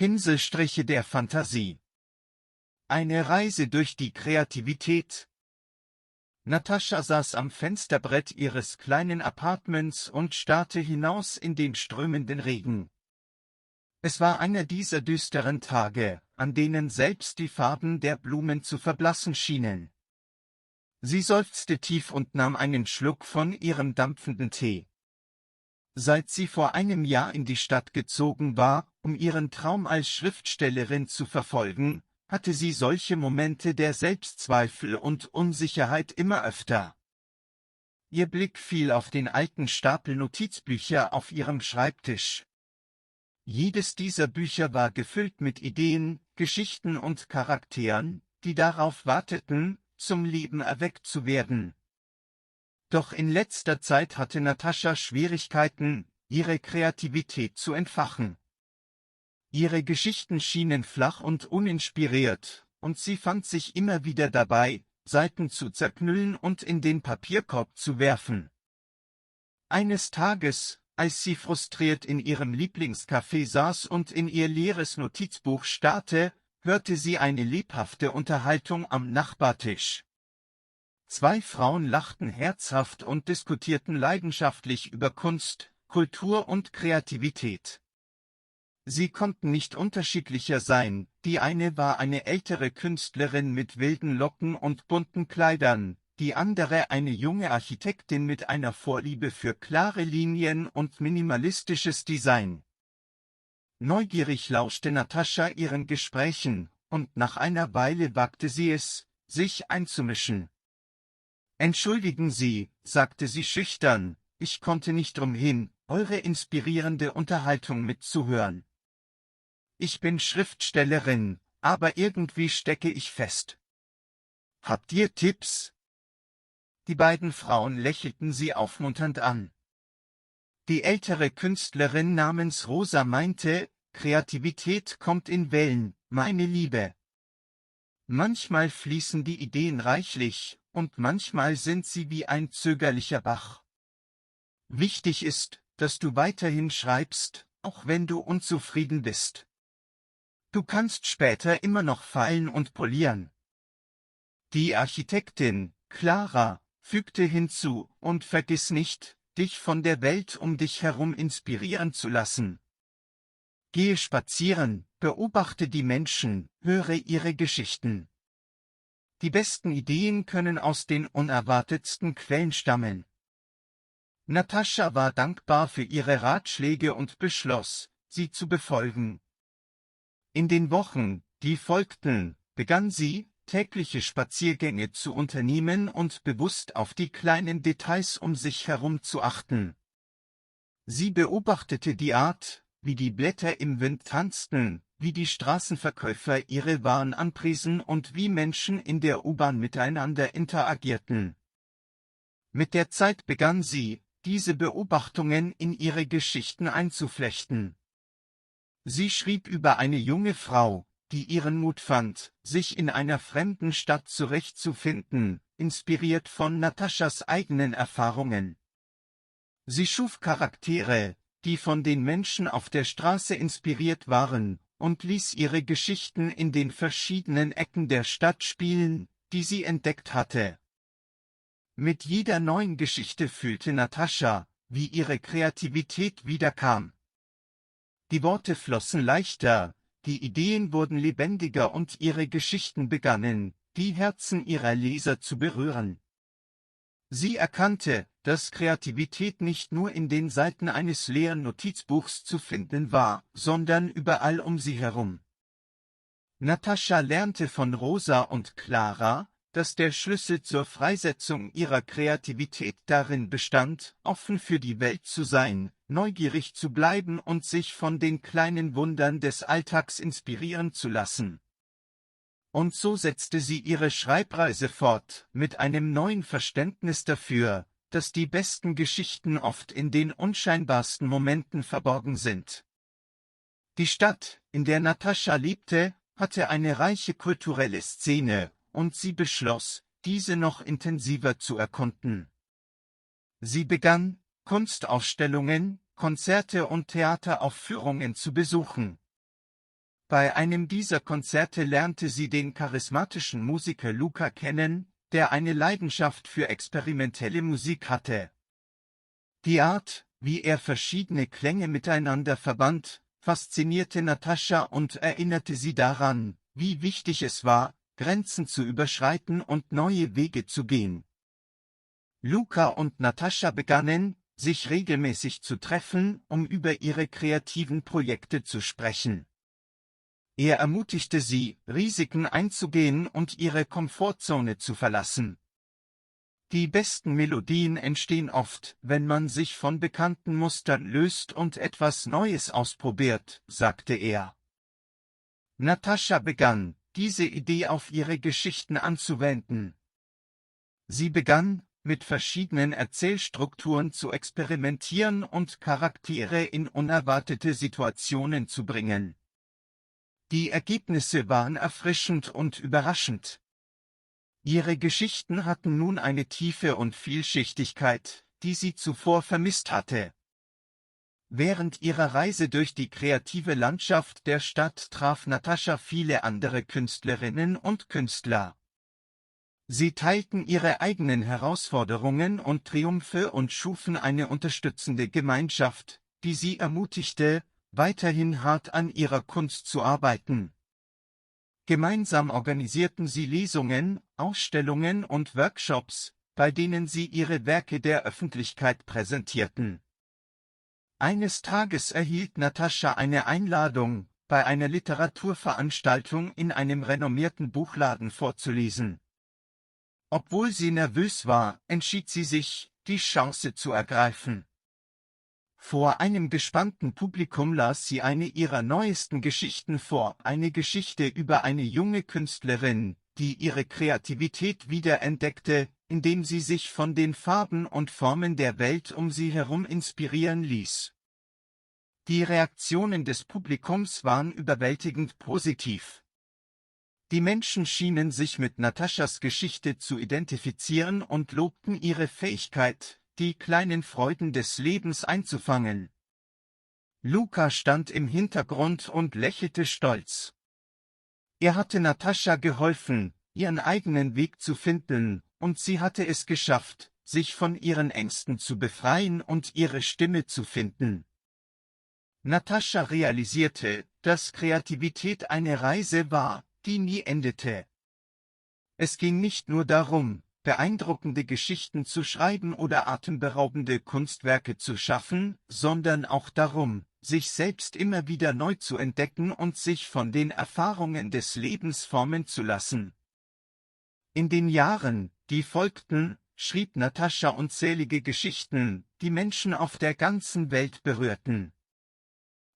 Pinselstriche der Fantasie. Eine Reise durch die Kreativität. Natascha saß am Fensterbrett ihres kleinen Appartements und starrte hinaus in den strömenden Regen. Es war einer dieser düsteren Tage, an denen selbst die Farben der Blumen zu verblassen schienen. Sie seufzte tief und nahm einen Schluck von ihrem dampfenden Tee. Seit sie vor einem Jahr in die Stadt gezogen war, um ihren Traum als Schriftstellerin zu verfolgen, hatte sie solche Momente der Selbstzweifel und Unsicherheit immer öfter. Ihr Blick fiel auf den alten Stapel Notizbücher auf ihrem Schreibtisch. Jedes dieser Bücher war gefüllt mit Ideen, Geschichten und Charakteren, die darauf warteten, zum Leben erweckt zu werden. Doch in letzter Zeit hatte Natascha Schwierigkeiten, ihre Kreativität zu entfachen. Ihre Geschichten schienen flach und uninspiriert, und sie fand sich immer wieder dabei, Seiten zu zerknüllen und in den Papierkorb zu werfen. Eines Tages, als sie frustriert in ihrem Lieblingscafé saß und in ihr leeres Notizbuch starrte, hörte sie eine lebhafte Unterhaltung am Nachbartisch. Zwei Frauen lachten herzhaft und diskutierten leidenschaftlich über Kunst, Kultur und Kreativität. Sie konnten nicht unterschiedlicher sein, die eine war eine ältere Künstlerin mit wilden Locken und bunten Kleidern, die andere eine junge Architektin mit einer Vorliebe für klare Linien und minimalistisches Design. Neugierig lauschte Natascha ihren Gesprächen, und nach einer Weile wagte sie es, sich einzumischen. »Entschuldigen Sie«, sagte sie schüchtern, »ich konnte nicht umhin, eure inspirierende Unterhaltung mitzuhören. Ich bin Schriftstellerin, aber irgendwie stecke ich fest. Habt ihr Tipps?« Die beiden Frauen lächelten sie aufmunternd an. Die ältere Künstlerin namens Rosa meinte, Kreativität kommt in Wellen, meine Liebe. Manchmal fließen die Ideen reichlich, und manchmal sind sie wie ein zögerlicher Bach. Wichtig ist, dass du weiterhin schreibst, auch wenn du unzufrieden bist. Du kannst später immer noch feilen und polieren. Die Architektin, Clara, fügte hinzu, und vergiss nicht, dich von der Welt um dich herum inspirieren zu lassen. Gehe spazieren, beobachte die Menschen, höre ihre Geschichten. Die besten Ideen können aus den unerwartetsten Quellen stammen. Natascha war dankbar für ihre Ratschläge und beschloss, sie zu befolgen. In den Wochen, die folgten, begann sie, tägliche Spaziergänge zu unternehmen und bewusst auf die kleinen Details um sich herum zu achten. Sie beobachtete die Art, wie die Blätter im Wind tanzten, wie die Straßenverkäufer ihre Waren anpriesen und wie Menschen in der U-Bahn miteinander interagierten. Mit der Zeit begann sie, diese Beobachtungen in ihre Geschichten einzuflechten. Sie schrieb über eine junge Frau, die ihren Mut fand, sich in einer fremden Stadt zurechtzufinden, inspiriert von Nataschas eigenen Erfahrungen. Sie schuf Charaktere, die von den Menschen auf der Straße inspiriert waren, und ließ ihre Geschichten in den verschiedenen Ecken der Stadt spielen, die sie entdeckt hatte. Mit jeder neuen Geschichte fühlte Natascha, wie ihre Kreativität wiederkam. Die Worte flossen leichter, die Ideen wurden lebendiger und ihre Geschichten begannen, die Herzen ihrer Leser zu berühren. Sie erkannte, dass Kreativität nicht nur in den Seiten eines leeren Notizbuchs zu finden war, sondern überall um sie herum. Natascha lernte von Rosa und Clara, dass der Schlüssel zur Freisetzung ihrer Kreativität darin bestand, offen für die Welt zu sein, neugierig zu bleiben und sich von den kleinen Wundern des Alltags inspirieren zu lassen. Und so setzte sie ihre Schreibreise fort, mit einem neuen Verständnis dafür, dass die besten Geschichten oft in den unscheinbarsten Momenten verborgen sind. Die Stadt, in der Natascha lebte, hatte eine reiche kulturelle Szene, und sie beschloss, diese noch intensiver zu erkunden. Sie begann, Kunstausstellungen, Konzerte und Theateraufführungen zu besuchen. Bei einem dieser Konzerte lernte sie den charismatischen Musiker Luca kennen, der eine Leidenschaft für experimentelle Musik hatte. Die Art, wie er verschiedene Klänge miteinander verband, faszinierte Natascha und erinnerte sie daran, wie wichtig es war, Grenzen zu überschreiten und neue Wege zu gehen. Luca und Natascha begannen, sich regelmäßig zu treffen, um über ihre kreativen Projekte zu sprechen. Er ermutigte sie, Risiken einzugehen und ihre Komfortzone zu verlassen. Die besten Melodien entstehen oft, wenn man sich von bekannten Mustern löst und etwas Neues ausprobiert, sagte er. Natascha begann, diese Idee auf ihre Geschichten anzuwenden. Sie begann, mit verschiedenen Erzählstrukturen zu experimentieren und Charaktere in unerwartete Situationen zu bringen. Die Ergebnisse waren erfrischend und überraschend. Ihre Geschichten hatten nun eine Tiefe und Vielschichtigkeit, die sie zuvor vermisst hatte. Während ihrer Reise durch die kreative Landschaft der Stadt traf Natascha viele andere Künstlerinnen und Künstler. Sie teilten ihre eigenen Herausforderungen und Triumphe und schufen eine unterstützende Gemeinschaft, die sie ermutigte, weiterhin hart an ihrer Kunst zu arbeiten. Gemeinsam organisierten sie Lesungen, Ausstellungen und Workshops, bei denen sie ihre Werke der Öffentlichkeit präsentierten. Eines Tages erhielt Natascha eine Einladung, bei einer Literaturveranstaltung in einem renommierten Buchladen vorzulesen. Obwohl sie nervös war, entschied sie sich, die Chance zu ergreifen. Vor einem gespannten Publikum las sie eine ihrer neuesten Geschichten vor, eine Geschichte über eine junge Künstlerin, die ihre Kreativität wiederentdeckte, indem sie sich von den Farben und Formen der Welt um sie herum inspirieren ließ. Die Reaktionen des Publikums waren überwältigend positiv. Die Menschen schienen sich mit Nataschas Geschichte zu identifizieren und lobten ihre Fähigkeit, die kleinen Freuden des Lebens einzufangen. Luca stand im Hintergrund und lächelte stolz. Er hatte Natascha geholfen, ihren eigenen Weg zu finden, und sie hatte es geschafft, sich von ihren Ängsten zu befreien und ihre Stimme zu finden. Natascha realisierte, dass Kreativität eine Reise war, die nie endete. Es ging nicht nur darum, beeindruckende Geschichten zu schreiben oder atemberaubende Kunstwerke zu schaffen, sondern auch darum, sich selbst immer wieder neu zu entdecken und sich von den Erfahrungen des Lebens formen zu lassen. In den Jahren, die folgten, schrieb Natascha unzählige Geschichten, die Menschen auf der ganzen Welt berührten.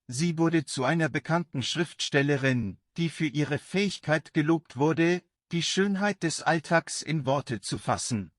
Sie wurde zu einer bekannten Schriftstellerin, die für ihre Fähigkeit gelobt wurde, die Schönheit des Alltags in Worte zu fassen.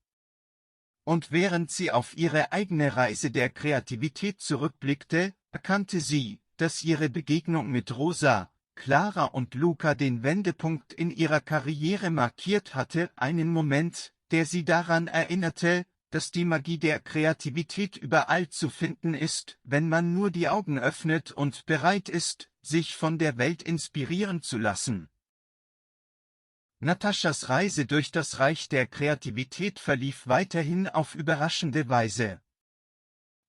Und während sie auf ihre eigene Reise der Kreativität zurückblickte, erkannte sie, dass ihre Begegnung mit Rosa, Clara und Luca den Wendepunkt in ihrer Karriere markiert hatte, einen Moment, der sie daran erinnerte, dass die Magie der Kreativität überall zu finden ist, wenn man nur die Augen öffnet und bereit ist, sich von der Welt inspirieren zu lassen. Nataschas Reise durch das Reich der Kreativität verlief weiterhin auf überraschende Weise.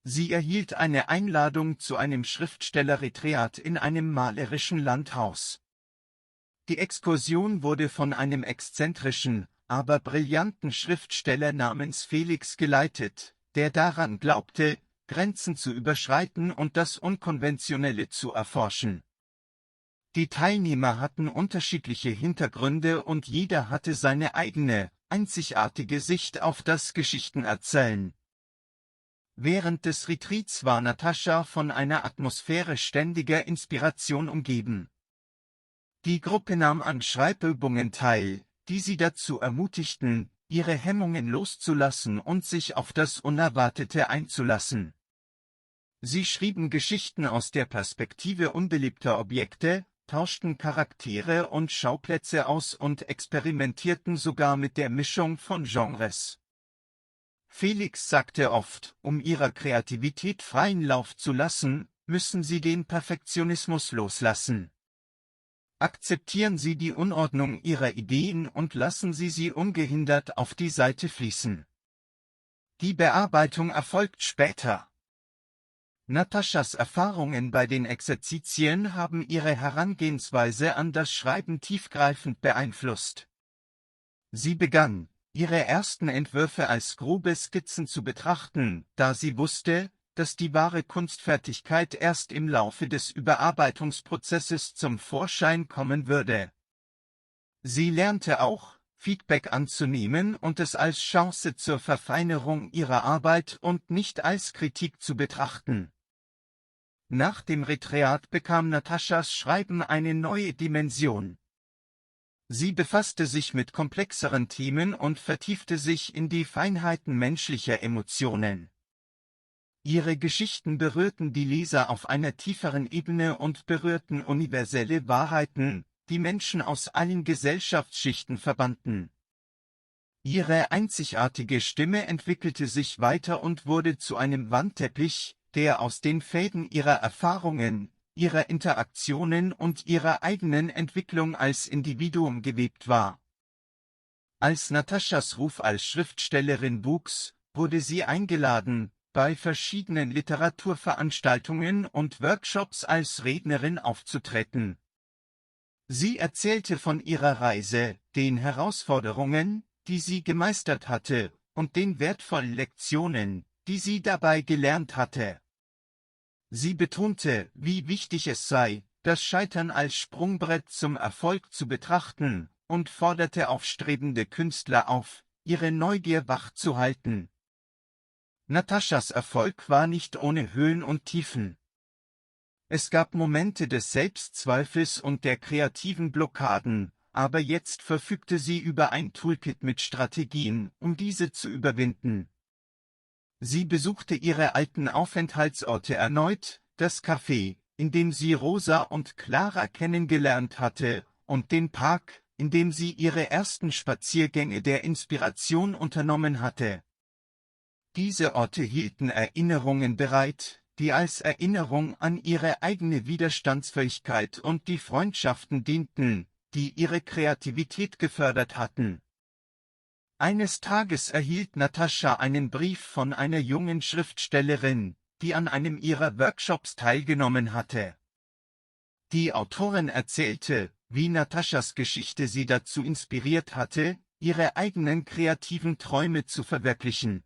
Sie erhielt eine Einladung zu einem Schriftstellerretreat in einem malerischen Landhaus. Die Exkursion wurde von einem exzentrischen, aber brillanten Schriftsteller namens Felix geleitet, der daran glaubte, Grenzen zu überschreiten und das Unkonventionelle zu erforschen. Die Teilnehmer hatten unterschiedliche Hintergründe und jeder hatte seine eigene, einzigartige Sicht auf das Geschichtenerzählen. Während des Retreats war Natascha von einer Atmosphäre ständiger Inspiration umgeben. Die Gruppe nahm an Schreibübungen teil, die sie dazu ermutigten, ihre Hemmungen loszulassen und sich auf das Unerwartete einzulassen. Sie schrieben Geschichten aus der Perspektive unbeliebter Objekte, tauschten Charaktere und Schauplätze aus und experimentierten sogar mit der Mischung von Genres. Felix sagte oft, um ihrer Kreativität freien Lauf zu lassen, müssen sie den Perfektionismus loslassen. Akzeptieren Sie die Unordnung Ihrer Ideen und lassen Sie sie ungehindert auf die Seite fließen. Die Bearbeitung erfolgt später. Nataschas Erfahrungen bei den Exerzitien haben ihre Herangehensweise an das Schreiben tiefgreifend beeinflusst. Sie begann, ihre ersten Entwürfe als grobe Skizzen zu betrachten, da sie wusste, dass die wahre Kunstfertigkeit erst im Laufe des Überarbeitungsprozesses zum Vorschein kommen würde. Sie lernte auch, Feedback anzunehmen und es als Chance zur Verfeinerung ihrer Arbeit und nicht als Kritik zu betrachten. Nach dem Retreat bekam Nataschas Schreiben eine neue Dimension. Sie befasste sich mit komplexeren Themen und vertiefte sich in die Feinheiten menschlicher Emotionen. Ihre Geschichten berührten die Leser auf einer tieferen Ebene und berührten universelle Wahrheiten, die Menschen aus allen Gesellschaftsschichten verbanden. Ihre einzigartige Stimme entwickelte sich weiter und wurde zu einem Wandteppich, der aus den Fäden ihrer Erfahrungen, ihrer Interaktionen und ihrer eigenen Entwicklung als Individuum gewebt war. Als Nataschas Ruf als Schriftstellerin wuchs, wurde sie eingeladen, bei verschiedenen Literaturveranstaltungen und Workshops als Rednerin aufzutreten. Sie erzählte von ihrer Reise, den Herausforderungen, die sie gemeistert hatte, und den wertvollen Lektionen, die sie dabei gelernt hatte. Sie betonte, wie wichtig es sei, das Scheitern als Sprungbrett zum Erfolg zu betrachten, und forderte aufstrebende Künstler auf, ihre Neugier wach zu halten. Nataschas Erfolg war nicht ohne Höhen und Tiefen. Es gab Momente des Selbstzweifels und der kreativen Blockaden, aber jetzt verfügte sie über ein Toolkit mit Strategien, um diese zu überwinden. Sie besuchte ihre alten Aufenthaltsorte erneut, das Café, in dem sie Rosa und Clara kennengelernt hatte, und den Park, in dem sie ihre ersten Spaziergänge der Inspiration unternommen hatte. Diese Orte hielten Erinnerungen bereit, die als Erinnerung an ihre eigene Widerstandsfähigkeit und die Freundschaften dienten, die ihre Kreativität gefördert hatten. Eines Tages erhielt Natascha einen Brief von einer jungen Schriftstellerin, die an einem ihrer Workshops teilgenommen hatte. Die Autorin erzählte, wie Nataschas Geschichte sie dazu inspiriert hatte, ihre eigenen kreativen Träume zu verwirklichen.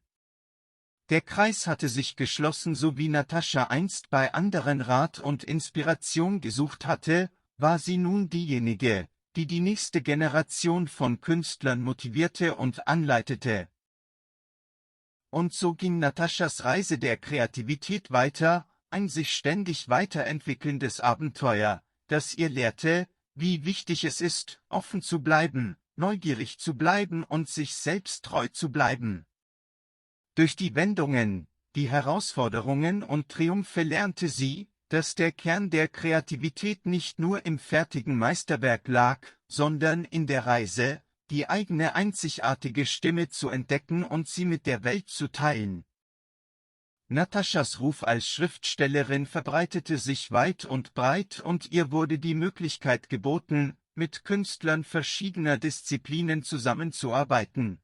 Der Kreis hatte sich geschlossen, so wie Natascha einst bei anderen Rat und Inspiration gesucht hatte, war sie nun diejenige, die die nächste Generation von Künstlern motivierte und anleitete. Und so ging Nataschas Reise der Kreativität weiter, ein sich ständig weiterentwickelndes Abenteuer, das ihr lehrte, wie wichtig es ist, offen zu bleiben, neugierig zu bleiben und sich selbst treu zu bleiben. Durch die Wendungen, die Herausforderungen und Triumphe lernte sie, dass der Kern der Kreativität nicht nur im fertigen Meisterwerk lag, sondern in der Reise, die eigene einzigartige Stimme zu entdecken und sie mit der Welt zu teilen. Nataschas Ruf als Schriftstellerin verbreitete sich weit und breit und ihr wurde die Möglichkeit geboten, mit Künstlern verschiedener Disziplinen zusammenzuarbeiten.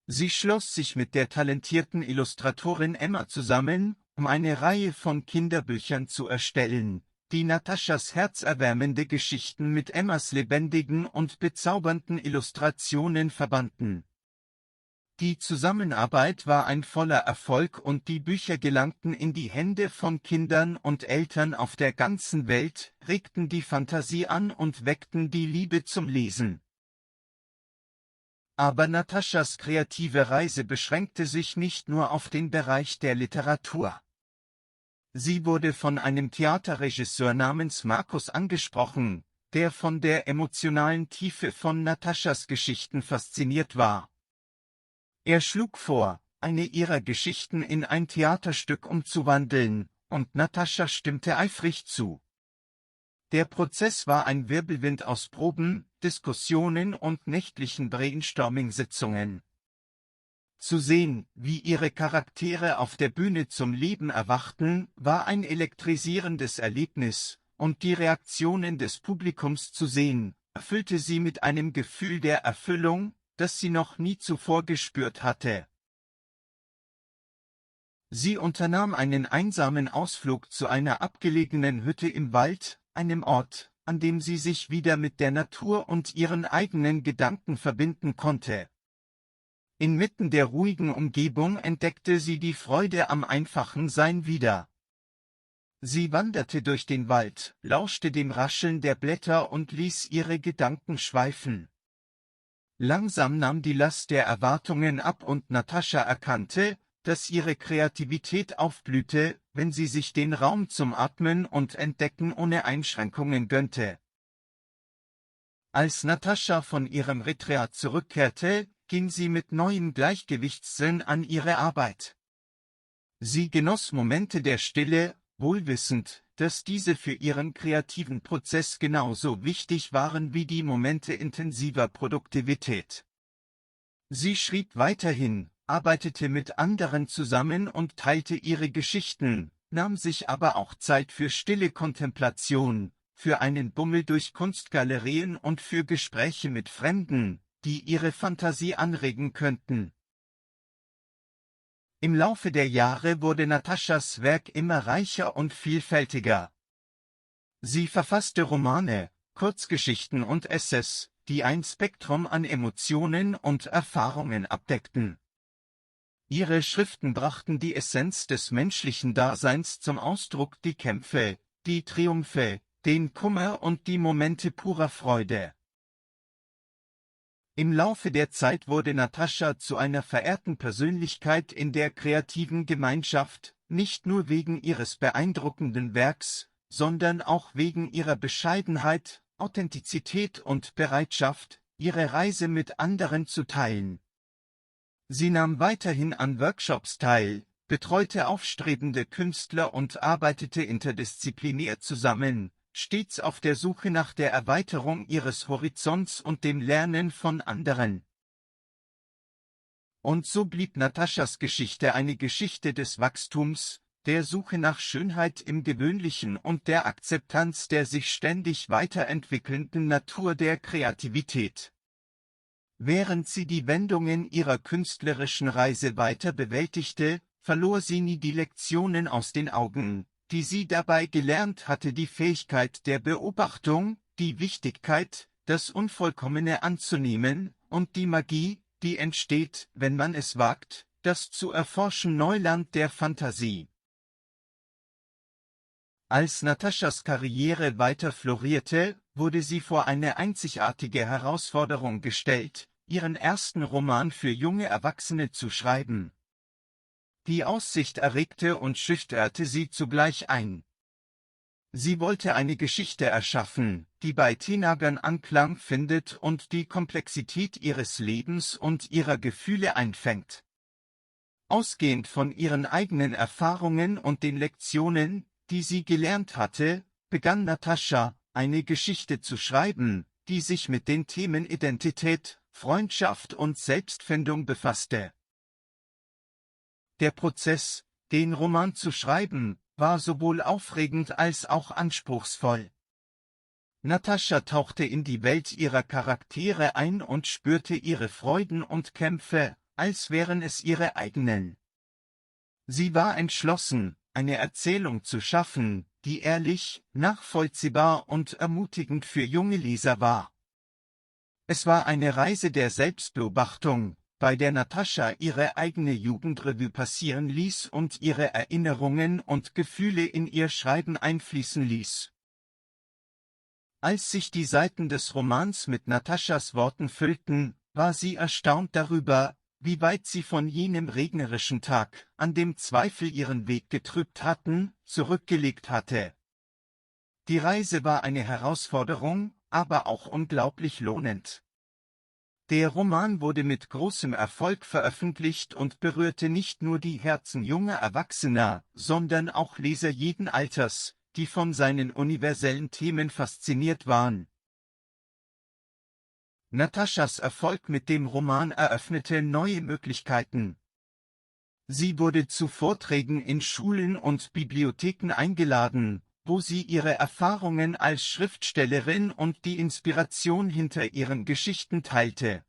Sie schloss sich mit der talentierten Illustratorin Emma zusammen, um eine Reihe von Kinderbüchern zu erstellen, die Nataschas herzerwärmende Geschichten mit Emmas lebendigen und bezaubernden Illustrationen verbanden. Die Zusammenarbeit war ein voller Erfolg und die Bücher gelangten in die Hände von Kindern und Eltern auf der ganzen Welt, regten die Fantasie an und weckten die Liebe zum Lesen. Aber Nataschas kreative Reise beschränkte sich nicht nur auf den Bereich der Literatur. Sie wurde von einem Theaterregisseur namens Markus angesprochen, der von der emotionalen Tiefe von Nataschas Geschichten fasziniert war. Er schlug vor, eine ihrer Geschichten in ein Theaterstück umzuwandeln, und Natascha stimmte eifrig zu. Der Prozess war ein Wirbelwind aus Proben, Diskussionen und nächtlichen Brainstorming-Sitzungen. Zu sehen, wie ihre Charaktere auf der Bühne zum Leben erwachten, war ein elektrisierendes Erlebnis, und die Reaktionen des Publikums zu sehen, erfüllte sie mit einem Gefühl der Erfüllung, das sie noch nie zuvor gespürt hatte. Sie unternahm einen einsamen Ausflug zu einer abgelegenen Hütte im Wald, einem Ort, an dem sie sich wieder mit der Natur und ihren eigenen Gedanken verbinden konnte. Inmitten der ruhigen Umgebung entdeckte sie die Freude am einfachen Sein wieder. Sie wanderte durch den Wald, lauschte dem Rascheln der Blätter und ließ ihre Gedanken schweifen. Langsam nahm die Last der Erwartungen ab und Natascha erkannte, dass ihre Kreativität aufblühte, wenn sie sich den Raum zum Atmen und Entdecken ohne Einschränkungen gönnte. Als Natascha von ihrem Retreat zurückkehrte, ging sie mit neuem Gleichgewichtssinn an ihre Arbeit. Sie genoss Momente der Stille, wohlwissend, dass diese für ihren kreativen Prozess genauso wichtig waren wie die Momente intensiver Produktivität. Sie schrieb weiterhin, arbeitete mit anderen zusammen und teilte ihre Geschichten, nahm sich aber auch Zeit für stille Kontemplation, für einen Bummel durch Kunstgalerien und für Gespräche mit Fremden, die ihre Fantasie anregen könnten. Im Laufe der Jahre wurde Nataschas Werk immer reicher und vielfältiger. Sie verfasste Romane, Kurzgeschichten und Essays, die ein Spektrum an Emotionen und Erfahrungen abdeckten. Ihre Schriften brachten die Essenz des menschlichen Daseins zum Ausdruck, die Kämpfe, die Triumphe, den Kummer und die Momente purer Freude. Im Laufe der Zeit wurde Natascha zu einer verehrten Persönlichkeit in der kreativen Gemeinschaft, nicht nur wegen ihres beeindruckenden Werks, sondern auch wegen ihrer Bescheidenheit, Authentizität und Bereitschaft, ihre Reise mit anderen zu teilen. Sie nahm weiterhin an Workshops teil, betreute aufstrebende Künstler und arbeitete interdisziplinär zusammen, stets auf der Suche nach der Erweiterung ihres Horizonts und dem Lernen von anderen. Und so blieb Nataschas Geschichte eine Geschichte des Wachstums, der Suche nach Schönheit im Gewöhnlichen und der Akzeptanz der sich ständig weiterentwickelnden Natur der Kreativität. Während sie die Wendungen ihrer künstlerischen Reise weiter bewältigte, verlor sie nie die Lektionen aus den Augen, die sie dabei gelernt hatte, die Fähigkeit der Beobachtung, die Wichtigkeit, das Unvollkommene anzunehmen, und die Magie, die entsteht, wenn man es wagt, das zu erforschen Neuland der Fantasie. Als Nataschas Karriere weiter florierte, wurde sie vor eine einzigartige Herausforderung gestellt, ihren ersten Roman für junge Erwachsene zu schreiben. Die Aussicht erregte und schüchterte sie zugleich ein. Sie wollte eine Geschichte erschaffen, die bei Teenagern Anklang findet und die Komplexität ihres Lebens und ihrer Gefühle einfängt. Ausgehend von ihren eigenen Erfahrungen und den Lektionen, die sie gelernt hatte, begann Natascha, eine Geschichte zu schreiben, die sich mit den Themen Identität, Freundschaft und Selbstfindung befasste. Der Prozess, den Roman zu schreiben, war sowohl aufregend als auch anspruchsvoll. Natascha tauchte in die Welt ihrer Charaktere ein und spürte ihre Freuden und Kämpfe, als wären es ihre eigenen. Sie war entschlossen, eine Erzählung zu schaffen, die ehrlich, nachvollziehbar und ermutigend für junge Leser war. Es war eine Reise der Selbstbeobachtung, bei der Natascha ihre eigene Jugendrevue passieren ließ und ihre Erinnerungen und Gefühle in ihr Schreiben einfließen ließ. Als sich die Seiten des Romans mit Nataschas Worten füllten, war sie erstaunt darüber, wie weit sie von jenem regnerischen Tag, an dem Zweifel ihren Weg getrübt hatten, zurückgelegt hatte. Die Reise war eine Herausforderung, aber auch unglaublich lohnend. Der Roman wurde mit großem Erfolg veröffentlicht und berührte nicht nur die Herzen junger Erwachsener, sondern auch Leser jeden Alters, die von seinen universellen Themen fasziniert waren. Nataschas Erfolg mit dem Roman eröffnete neue Möglichkeiten. Sie wurde zu Vorträgen in Schulen und Bibliotheken eingeladen, wo sie ihre Erfahrungen als Schriftstellerin und die Inspiration hinter ihren Geschichten teilte.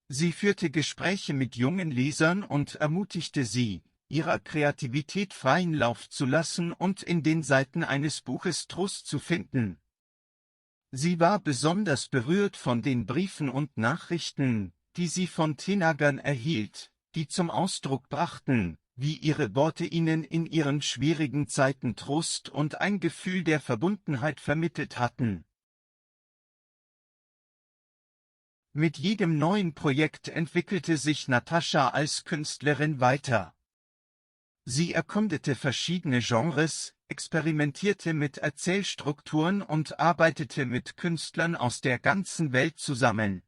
Sie führte Gespräche mit jungen Lesern und ermutigte sie, ihrer Kreativität freien Lauf zu lassen und in den Seiten eines Buches Trost zu finden. Sie war besonders berührt von den Briefen und Nachrichten, die sie von Teenagern erhielt, die zum Ausdruck brachten, wie ihre Worte ihnen in ihren schwierigen Zeiten Trost und ein Gefühl der Verbundenheit vermittelt hatten. Mit jedem neuen Projekt entwickelte sich Natascha als Künstlerin weiter. Sie erkundete verschiedene Genres, experimentierte mit Erzählstrukturen und arbeitete mit Künstlern aus der ganzen Welt zusammen.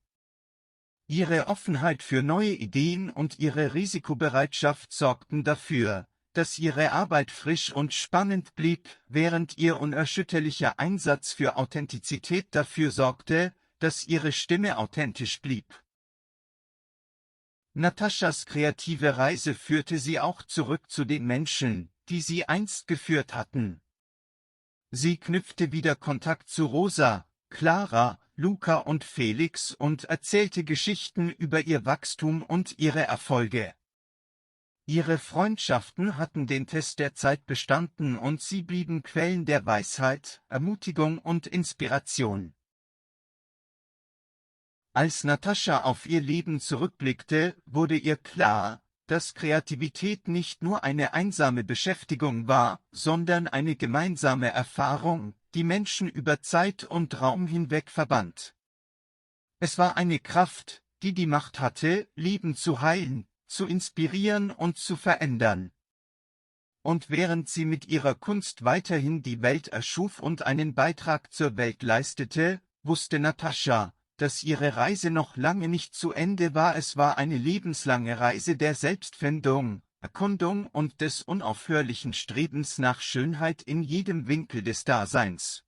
Ihre Offenheit für neue Ideen und ihre Risikobereitschaft sorgten dafür, dass ihre Arbeit frisch und spannend blieb, während ihr unerschütterlicher Einsatz für Authentizität dafür sorgte, dass ihre Stimme authentisch blieb. Nataschas kreative Reise führte sie auch zurück zu den Menschen, die sie einst geführt hatten. Sie knüpfte wieder Kontakt zu Rosa, Clara, Luca und Felix und erzählte Geschichten über ihr Wachstum und ihre Erfolge. Ihre Freundschaften hatten den Test der Zeit bestanden und sie blieben Quellen der Weisheit, Ermutigung und Inspiration. Als Natascha auf ihr Leben zurückblickte, wurde ihr klar, dass Kreativität nicht nur eine einsame Beschäftigung war, sondern eine gemeinsame Erfahrung, die Menschen über Zeit und Raum hinweg verband. Es war eine Kraft, die die Macht hatte, Leben zu heilen, zu inspirieren und zu verändern. Und während sie mit ihrer Kunst weiterhin die Welt erschuf und einen Beitrag zur Welt leistete, wusste Natascha, dass ihre Reise noch lange nicht zu Ende war. Es war eine lebenslange Reise der Selbstfindung, Erkundung und des unaufhörlichen Strebens nach Schönheit in jedem Winkel des Daseins.